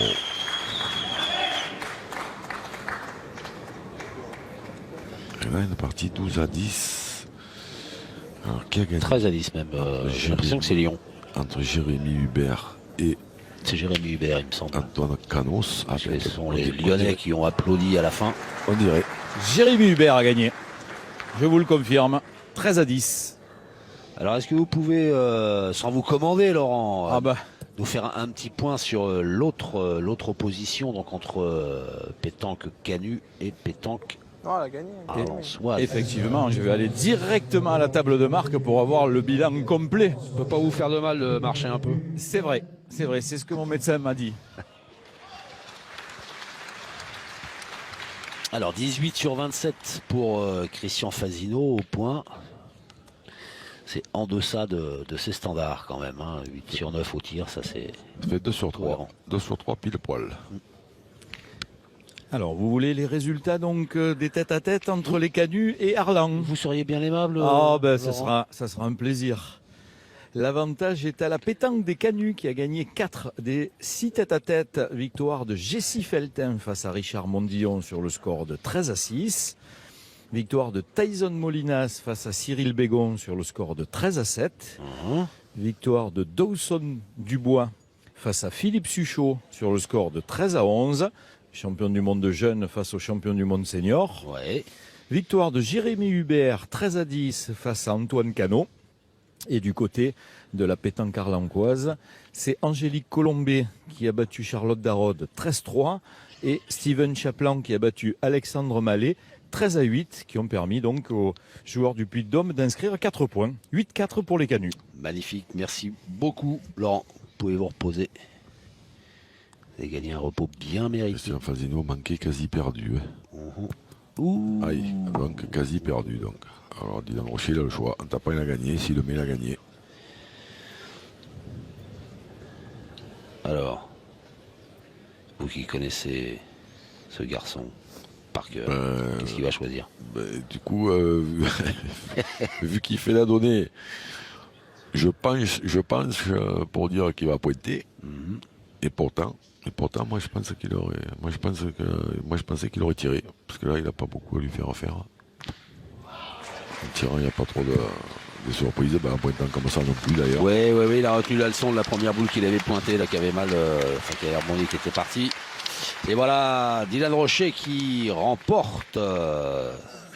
Et là, une partie 12 à 10. Alors, qui a gagné 13 à 10 même. J'ai l'impression que c'est Lyon. entre Jérémy Hubert et C'est Jérémy Hubert, il me semble. Antoine Canos? Ah, Ce sont on les dirait- Lyonnais qui ont applaudi à la fin. On dirait. Jérémy Hubert a gagné. Je vous le confirme. 13-10. Alors, est-ce que vous pouvez, sans vous commander, Laurent, Ah bah, nous faire un petit point sur l'autre opposition, donc entre pétanque Canu et pétanque Non, elle a gagné. Arlençoise. effectivement, je vais aller directement à la table de marque pour avoir le bilan complet. Ça peut pas vous faire de mal de marcher un peu. C'est vrai, c'est ce que mon médecin m'a dit. Alors 18 sur 27 pour Christian Fasino au point. C'est en deçà de ses standards quand même. Hein. 8 sur 9 au tir, ça c'est... Ça fait 2 sur 3. Cohérent. 2 sur 3 pile poil. Alors, vous voulez les résultats donc des tête-à-tête entre les Canuts et Arlan? Vous seriez bien aimable Ah ben ça Laurent sera un plaisir. L'avantage est à la pétanque des Canuts qui a gagné 4 des 6 tête-à-tête. Victoire de Jessie Feltin face à Richard Mondillon sur le score de 13-6. Victoire de Tyson Molinas face à Cyril Bégon sur le score de 13-7. Victoire de Dawson Dubois face à Philippe Suchot sur le score de 13-11. Champion du monde de jeunes face au champion du monde senior. Ouais. Victoire de Jérémy Hubert 13-10 face à Antoine Cano. Et du côté de la pétanque arlancoise, c'est Angélique Colombet qui a battu Charlotte Darod 13-3 et Steven Chaplan qui a battu Alexandre Mallet 13-8, qui ont permis donc aux joueurs du Puy-de-Dôme d'inscrire 4 points. 8-4 pour les Canuts. Magnifique, merci beaucoup Laurent. Vous pouvez vous reposer. Vous avez gagné un repos bien mérité. Christian Fasino manqué quasi perdu. Hein. Ouh. Aïe, donc quasi perdu. Donc. Alors Dylan Rocher, il a le choix. En tapant, il a gagné. S'il le met, il a gagné. Alors, vous qui connaissez ce garçon par cœur, qu'est-ce qu'il va choisir? Du coup, vu qu'il fait la donnée, je pense pour dire qu'il va pointer. Et pourtant, moi je pense qu'il aurait, moi je pensais qu'il aurait tiré, parce que là il n'a pas beaucoup à lui faire faire. En tirant, il n'y a pas trop de surprises, en pointant comme ça non plus d'ailleurs. Ouais, il a retenu la leçon de la première boule qu'il avait pointée, là, qui avait mal, qui avait rebondi, qui était parti. Et voilà, Dylan Rocher qui remporte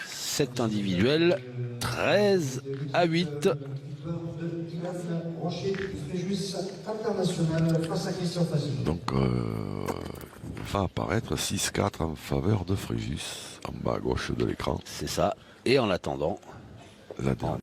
cet individuel 13-8. Rocher du Fréjus International face à Christian Fazi. Donc va apparaître 6-4 en faveur de Fréjus, en bas à gauche de l'écran. C'est ça. Et en attendant, La dernière.